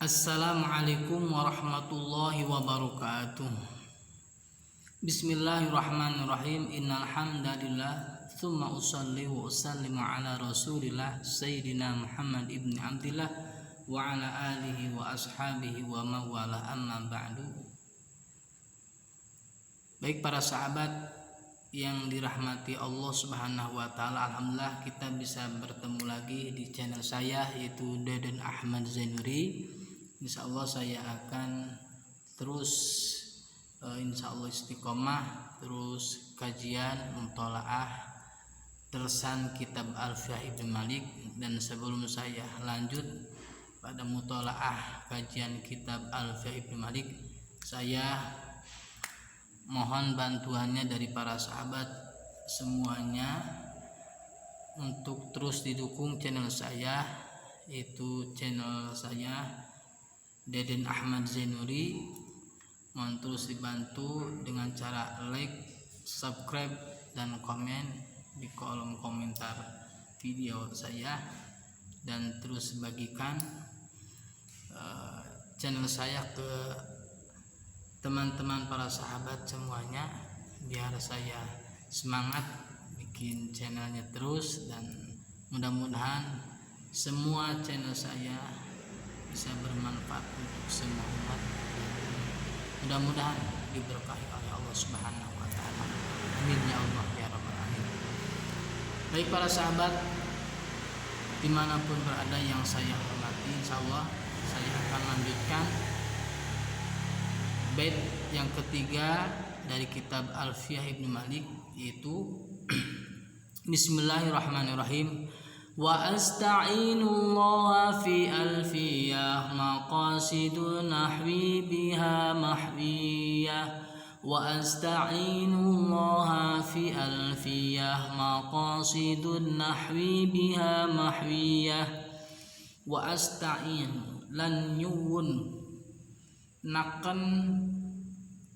Assalamualaikum warahmatullahi wabarakatuh. Bismillahirrahmanirrahim. Innal hamdalillah tsumma usalli wa usallimu ala Rasulillah Sayyidina Muhammad ibn Abdillah wa ala alihi wa ashabihi wa mawala amma ba'du. Baik para sahabat yang dirahmati Allah Subhanahu wa taala, alhamdulillah kita bisa bertemu lagi di channel saya yaitu Deden Ahmad Zainuri. Insyaallah saya akan terus insyaallah istiqomah terus kajian mutalaah tersan kitab Alfiyah Ibnu Malik. Dan sebelum saya lanjut pada mutalaah kajian kitab Alfiyah Ibnu Malik, saya mohon bantuannya dari para sahabat semuanya untuk terus didukung channel saya, yaitu channel saya Deden Ahmad Zainuri. Mohon terus dibantu dengan cara like, subscribe, dan komen di kolom komentar video saya, dan terus bagikan channel saya ke teman-teman para sahabat semuanya biar saya semangat bikin channelnya terus, dan mudah-mudahan semua channel saya bisa bermanfaat untuk semua umat. Mudah-mudahan diberkahi oleh Allah Subhanahu wa taala. Amin ya Allah ya rabbal alamin. Baik para sahabat dimanapun berada yang saya hormati, insyaallah saya akan lanjutkan bait yang ketiga dari kitab Alfiyah Ibnu Malik, yaitu Bismillahirrahmanirrahim. Wa asta'inullaha fi alfiyah maqasidu nahwi biha mahwiyah. Wa asta'inullaha fi alfiyah maqasidu nahwi biha mahwiyah. Wa asta'in lan nyuwun naken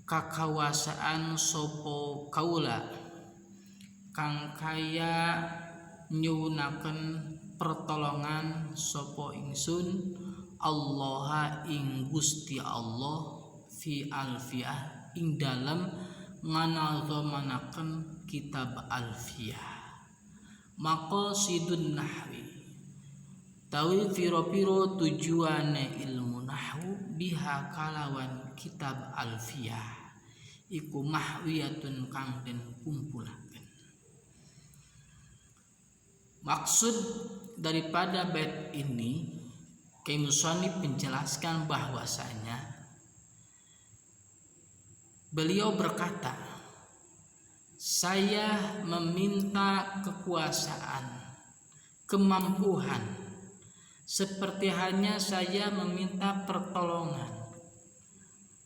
kakawasaan sopo kaula kang kaya nyuwunaken pertolongan sopo ingsun Allah ing Gusti Allah fi alfiyah ing dalem nganazamanaken kitab Alfiyah. Maqasidun nahwi tawi piro-piro tujuane ilmu nahwu biha kalawan kitab Alfiyah iku mahwiyatun kang den kumpulaken. Maksud daripada bait ini, Kiai Musannif menjelaskan bahwasanya beliau berkata, saya meminta kekuasaan, kemampuan, seperti hanya saya meminta pertolongan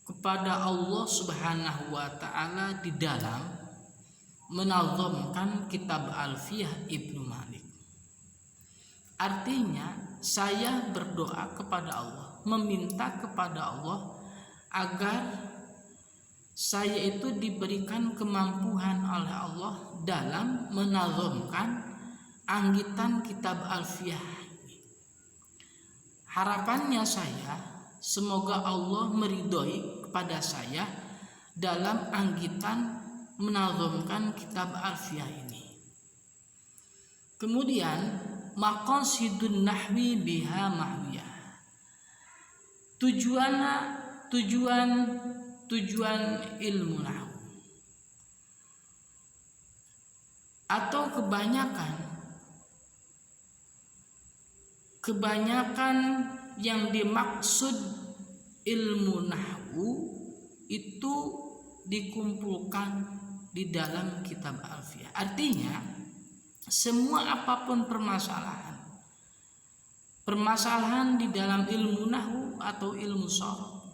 kepada Allah Subhanahu wa taala di dalam menazamkan kitab Alfiyah Ibnu Malik. Artinya saya berdoa kepada Allah, meminta kepada Allah agar saya itu diberikan kemampuan oleh Allah dalam menazamkan anggitan kitab Alfiyah. Harapannya saya, semoga Allah meridhoi kepada saya dalam anggitan menazamkan kitab Alfiyah ini. Kemudian maqasidun nahwi biha mahwiyah, tujuan ilmu nahwu, atau kebanyakan yang dimaksud ilmu nahwu itu dikumpulkan di dalam kitab Alfiyah. Artinya semua apapun permasalahan di dalam ilmu nahwu atau ilmu sharaf,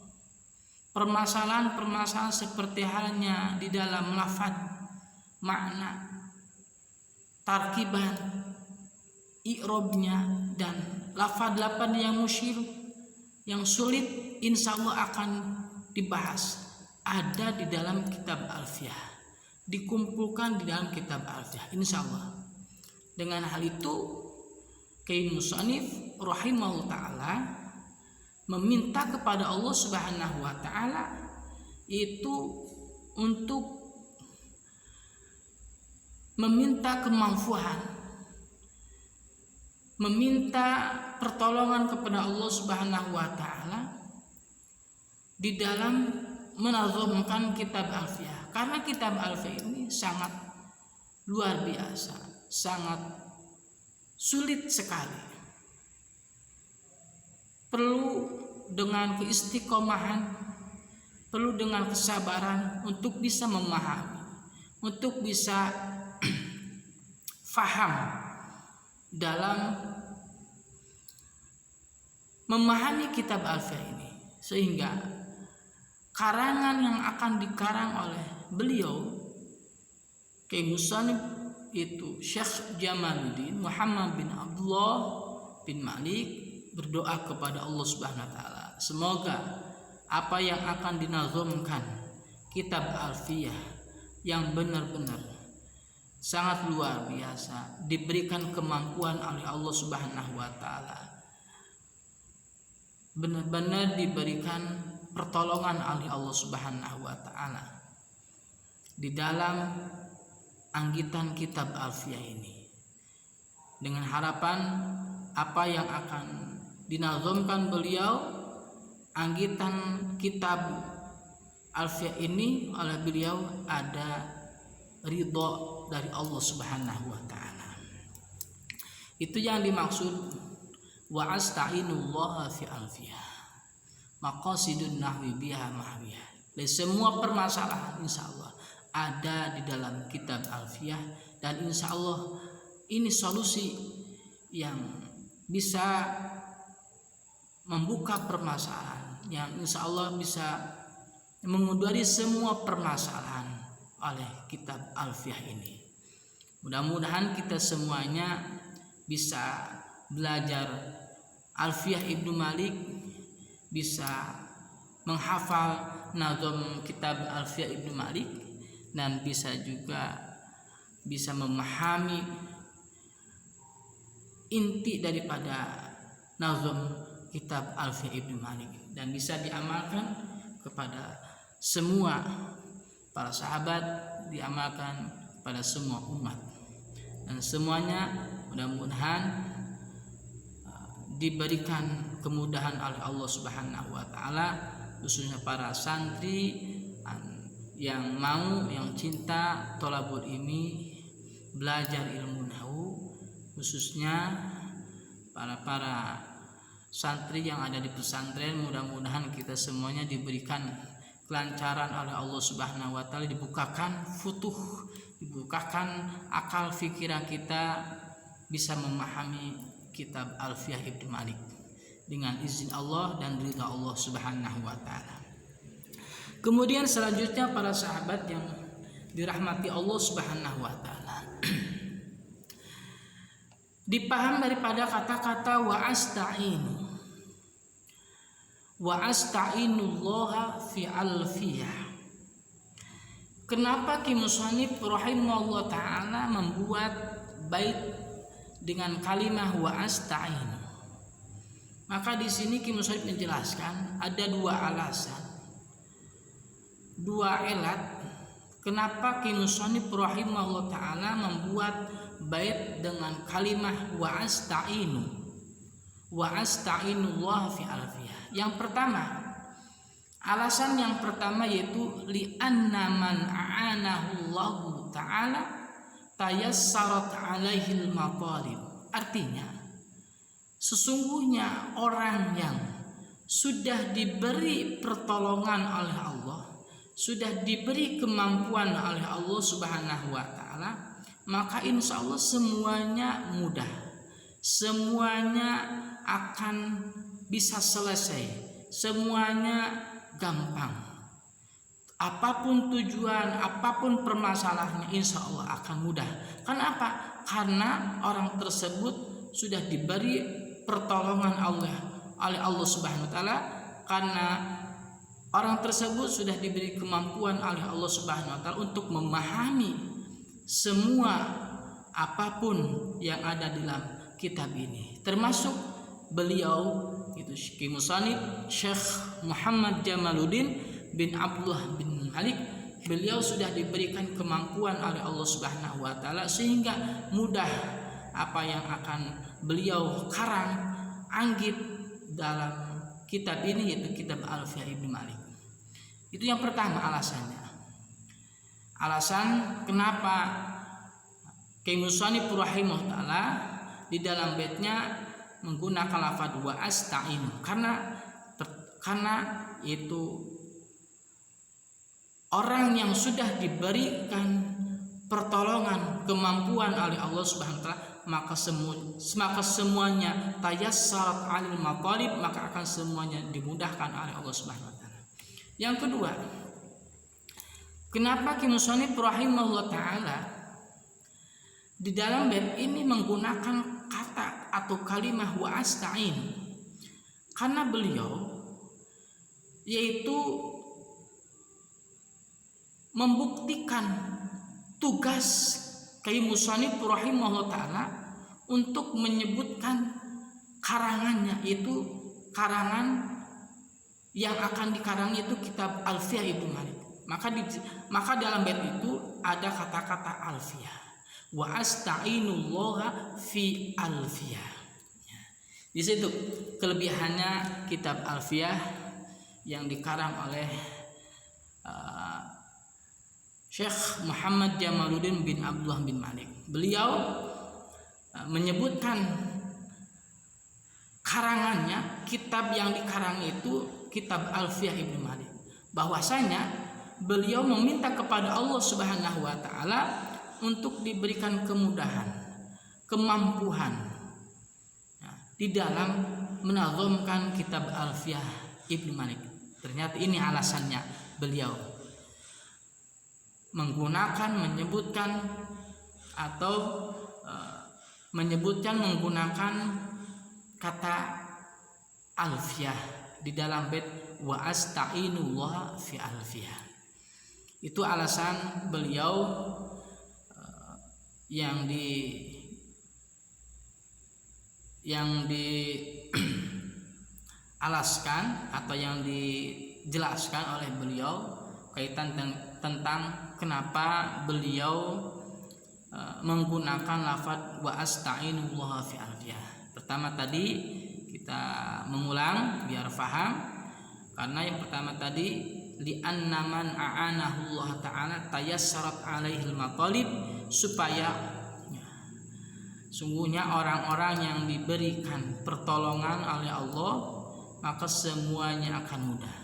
permasalahan seperti halnya di dalam lafaz, makna, tarkiban, i'rabnya, dan lafaz-lafaz yang musyir, yang sulit, insyaallah akan dibahas ada di dalam kitab Alfiyah, dikumpulkan di dalam kitab Alfiyah insyaallah. Dengan hal itu Kiai Musannif rahimahullah ta'ala meminta kepada Allah Subhanahu wa taala itu untuk meminta kemampuan, meminta pertolongan kepada Allah Subhanahu wa taala di dalam menazamkan kitab Alfiyah. Karena kitab Alfiyah ini sangat luar biasa, sangat sulit sekali. Perlu dengan keistiqomahan, perlu dengan kesabaran untuk bisa memahami, untuk bisa faham dalam memahami kitab Alfiyah ini, sehingga karangan yang akan dikarang oleh beliau Kiai Musannif itu Syekh Jamaluddin Muhammad bin Abdullah bin Malik berdoa kepada Allah Subhanahu wa taala, semoga apa yang akan dinazamkan kitab Alfiyah yang benar-benar sangat luar biasa diberikan kemampuan oleh Allah Subhanahu wa taala, benar-benar diberikan pertolongan oleh Allah Subhanahu wa taala di dalam anggitan kitab Alfiyah ini, dengan harapan apa yang akan dinazamkan beliau anggitan kitab Alfiyah ini oleh beliau ada ridho dari Allah Subhanahu wa taala. Itu yang dimaksud wa asta'inullaha fi alfiyah maqasidun nahwi biha mahwiyah. Dari semua permasalahan insyaallah ada di dalam kitab Alfiyah, dan insyaallah ini solusi yang bisa membuka permasalahan, yang insyaallah bisa mengudari semua permasalahan oleh kitab Alfiyah ini. Mudah-mudahan kita semuanya bisa belajar Alfiyah Ibnu Malik, bisa menghafal nazam kitab Alfiyah Ibnu Malik, dan bisa juga bisa memahami inti daripada nazam kitab Alfiyah Ibnu Malik, dan bisa diamalkan kepada semua para sahabat, diamalkan pada semua umat, dan semuanya mudah-mudahan diberikan kemudahan oleh Allah Subhanahu wa taala, khususnya para santri yang mau, yang cinta thalabul ilmi, belajar ilmu nahwu, khususnya para santri yang ada di pesantren. Mudah-mudahan kita semuanya diberikan kelancaran oleh Allah Subhanahu wa taala, dibukakan futuh, dibukakan akal pikiran kita, bisa memahami kitab Alfiyah Ibnu Malik dengan izin Allah dan ridha Allah Subhanahu wa taala. Kemudian selanjutnya para sahabat yang dirahmati Allah Subhanahu wa taala, dipaham daripada kata-kata wa asta'inullaha fi alfiyah. Kenapa Ki Musannif rahimahullah taala membuat bait dengan kalimah wa asta'in? Maka di sini Ki Musannif menjelaskan ada dua alasan, dua elat kenapa Ki Musannif rahimahullah taala membuat bait dengan kalimah wa asta'inullah fi alfiyah. Yang pertama, alasan yang pertama yaitu li anna man a'anahu Allah taala tayassarat alaihil matalib. Artinya sesungguhnya orang yang sudah diberi pertolongan oleh Allah, sudah diberi kemampuan oleh Allah Subhanahu wa taala, maka insya Allah semuanya mudah, semuanya akan bisa selesai, semuanya gampang. Apapun tujuan, apapun permasalahannya, insya Allah akan mudah. Kenapa? Karena orang tersebut sudah diberi pertolongan oleh Allah Subhanahu wa taala, karena orang tersebut sudah diberi kemampuan oleh Allah Subhanahu wa taala untuk memahami semua apapun yang ada dalam kitab ini, termasuk beliau itu Kimusanib Syekh Muhammad Jamaluddin bin Abdullah bin Malik, beliau sudah diberikan kemampuan oleh Allah Subhanahu wa taala sehingga mudah apa yang akan beliau karang anggit dalam kitab ini, yaitu kitab Alfiyah Ibnu Malik. Itu yang pertama alasannya. Alasan kenapa Kimusanib rahimahullah taala di dalam baitnya menggunakan lafaz wa asta'inu, karena itu orang yang sudah diberikan pertolongan, kemampuan oleh Allah Subhanahu wa taala, maka semuanya tayassarat 'alil matalib, maka akan semuanya dimudahkan oleh Allah Subhanahu wa taala. Yang kedua, kenapa Kimusanib rahimahullah taala di dalam bait ini menggunakan kata atau kalimah wa asta'in? Karena beliau yaitu membuktikan tugas Kimusanib rahimahullah taala untuk menyebutkan karangannya, itu karangan yang akan dikarang itu kitab Alfiyah Ibnu Malik. Maka dalam bait itu ada kata-kata Alfiyah, wa asta'inullaha fi Alfiyah. Di situ kelebihannya kitab Alfiyah yang dikarang oleh Syekh Muhammad Jamaluddin bin Abdullah bin Malik. Beliau menyebutkan karangannya, kitab yang dikarang itu kitab Alfiyah Ibnu Malik, bahwasanya beliau meminta kepada Allah Subhanahu wa taala untuk diberikan kemudahan, kemampuan di dalam menazamkan kitab Alfiyah Ibnu Malik. Ternyata ini alasannya beliau menyebutkan menggunakan kata Alfiyah di dalam bait wa asta'inullah fi Alfiyah. Itu alasan beliau yang alaskan atau yang dijelaskan oleh beliau kaitan tentang kenapa beliau menggunakan lafaz wa asta'inullah fi Alfiyah. Pertama tadi kita mengulang biar paham, karena yang pertama tadi li'anna man a'anahu Allah ta'ala tayassarat alaihil matalib, supaya sungguhnya orang-orang yang diberikan pertolongan oleh Allah maka semuanya akan mudah,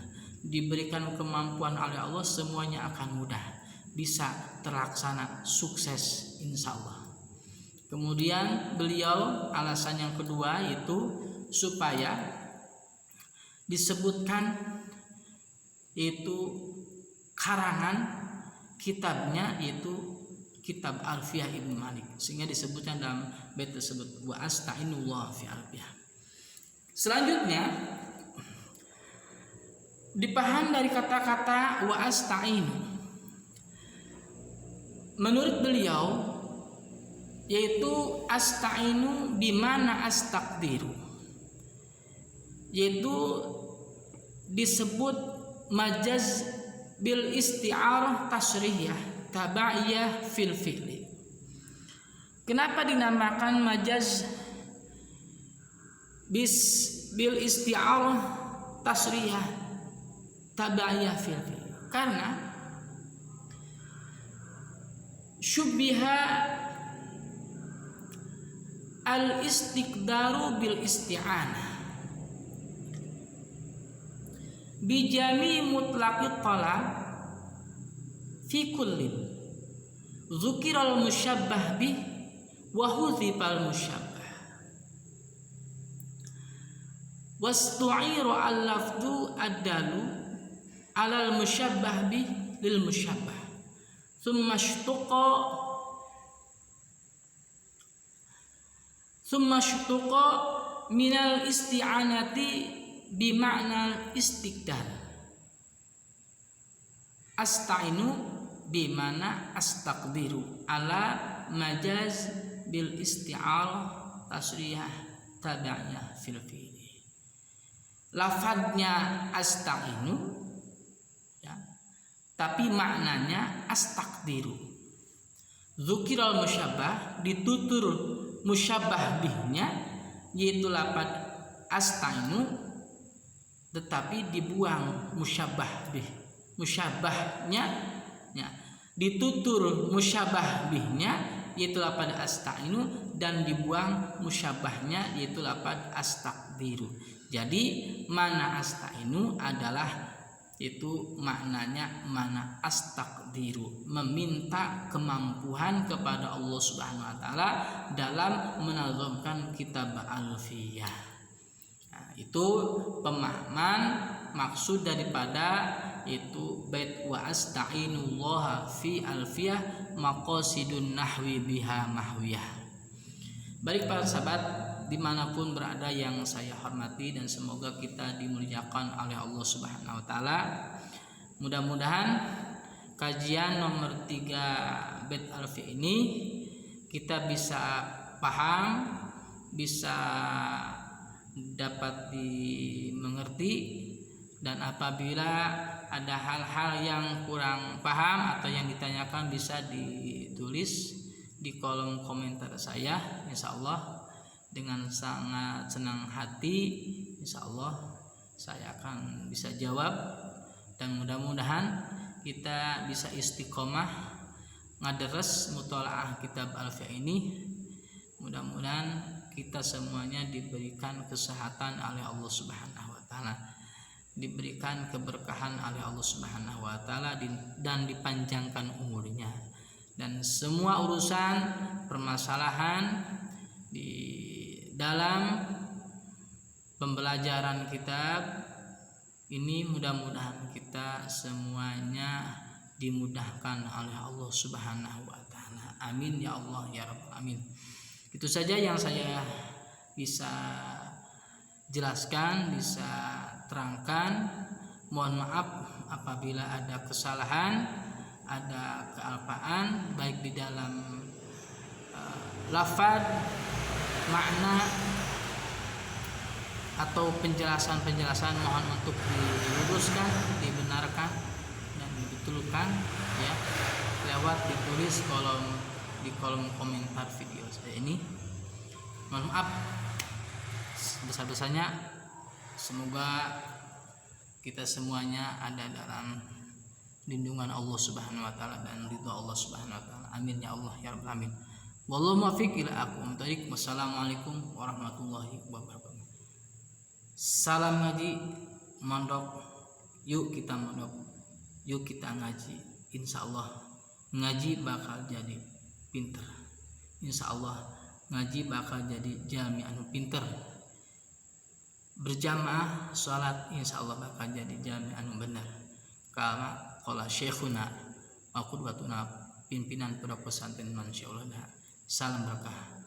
diberikan kemampuan oleh Allah semuanya akan mudah, bisa terlaksana, sukses insya Allah. Kemudian beliau alasan yang kedua yaitu supaya disebutkan itu karangan kitabnya yaitu kitab Alfiyah Ibnu Malik, sehingga disebutkan dalam bait tersebut wa asta'inullah fi Alfiyah. Selanjutnya dipaham dari kata-kata wa asta'inu, menurut beliau yaitu asta'inu bimana astaqdiru, yaitu disebut majaz bil isti'arah tasrihiyah tabaiyah fil fi'li. Kenapa dinamakan majaz bil isti'arah tasrihiyah tabaiyah fil fi'li? Karena syubbiha al istiqdaru bil isti'anah bijami mutlaqit talab fi kullin zukiral musyabbah bih wa huzifal musyabbah wastu'iru al lafdu ad-dalu alal musyabbah bih lil musyabbah thumma sytuqa minal isti'anati bima'na istiqdal. Asta'inu bimana astaqdiru ala majaz bil isti'arah tasrihah tabi'iyah fil fi'li. lafadznya asta'inu ya, tapi maknanya astaqdiru. Zukiral musyabbah, ditutur musyabbah bihnya, yaitu lafaz asta'inu, tetapi dibuang musyabbah bih, musyabbahnya ya, ditutur musyabbah bihnya yaitu lafaz asta'inu, dan dibuang musyabbahnya yaitu lafaz astaqdiru. Jadi mana asta'inu adalah itu maknanya mana astaqdiru, meminta kemampuan kepada Allah Subhanahu wa taala dalam menazamkan kitab alfiyah. Nah, itu pemahaman maksud daripada itu bait wa asta'inullah fi alfiyah maqasidun nahwi biha mahwiyah. Baik para sahabat dimanapun berada yang saya hormati, dan semoga kita dimuliakan oleh Allah Subhanahu wa taala. Mudah-mudahan kajian nomor 3 bait alfiyah ini kita bisa paham, bisa dapat dimengerti, dan apabila ada hal-hal yang kurang paham atau yang ditanyakan bisa ditulis di kolom komentar saya. Insya Allah dengan sangat senang hati insya Allah saya akan bisa jawab, dan mudah-mudahan kita bisa istiqomah ngaderes mutolaah kitab alfiyah ini. Mudah-mudahan kita semuanya diberikan kesehatan oleh Allah Subhanahu wa taala, diberikan keberkahan oleh Allah Subhanahu wa taala, dan dipanjangkan umurnya, dan semua urusan permasalahan di dalam pembelajaran kitab ini mudah-mudahan kita semuanya dimudahkan oleh Allah Subhanahu wa taala. Amin ya Allah ya rabbal alamin. Itu saja yang saya bisa jelaskan, bisa terangkan. Mohon maaf apabila ada kesalahan, ada kealpaan baik di dalam lafaz, makna atau penjelasan mohon untuk diluruskan, dibenarkan dan dibetulkan ya, lewat ditulis di kolom komentar video saya ini. Mohon maaf sebesar-besarnya. Semoga kita semuanya ada dalam lindungan Allah Subhanahu wa taala dan ridha Allah Subhanahu wa taala. Amin ya Allah ya rabbal alamin. Wallahu muwaffiq ila aqwamit thoriq. Wassalamualaikum warahmatullahi wabarakatuh. Salam ngaji mondok. Yuk kita mondok, yuk kita ngaji. Insya Allah ngaji bakal jadi pinter. Insya Allah ngaji bakal jadi jami anu pinter. Berjamaah sholat insya Allah bakal jadi jami anu benar. Kama qala syekhuna wa qudwatuna, pimpinan pondok pesantren Mansyaullah. Salam berkah.